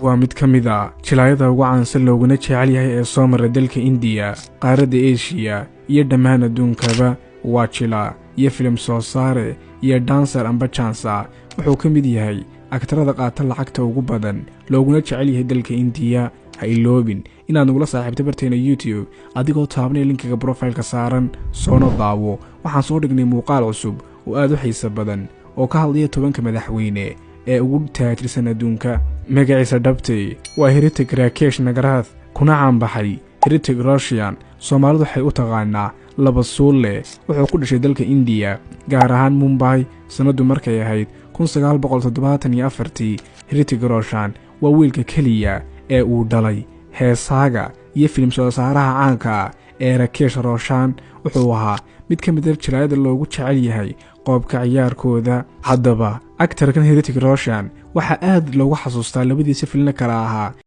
waa mid ka mid ah jilaayada ugu caansan looguna jecel yahay ee soo mara dalka India, qaaradda Asia iyo dhammaan adduunkaba. waa jilaa iyo filim soo saare iyo dancer amba chansa. wuxuu ka mid yahay aktarada qaata lacagta ugu badan looguna jecel yahay dalka India. ha iloobin inaad nagula saaxiibto barteena YouTube adigoo taabanaya linkiga profile-ka saaran soo daawo. waxaan soo dhignay muuqaal cusub oo aad u xiiso badan oo ka hadlaya 10 madaxweyne ee ugu taajirsan adduunka. magaciisa dhabtay waa Hrithik Rakesh Nagarath, kuna caan baxay Hrithik Roshan. Soomaalidu waxay u taqaanaa laba suulle. wuxuu ku dhashay dalka India, gaar ahaan Mumbai, sanadu markay ahayd 1974. Hrithik Roshan waa wiilka kaliya ee uu dhalay heesaaga iyo filim soo saaraha caanka ee Rakesh Roshan. wuxuu ahaa mid ka mid ah jilaayada loogu jecel yahay qoobka ciyaarkooda. haddaba aktarkan Hrithik Roshan waxa aad loogu xasuustaa labadiisa filim kala ahaa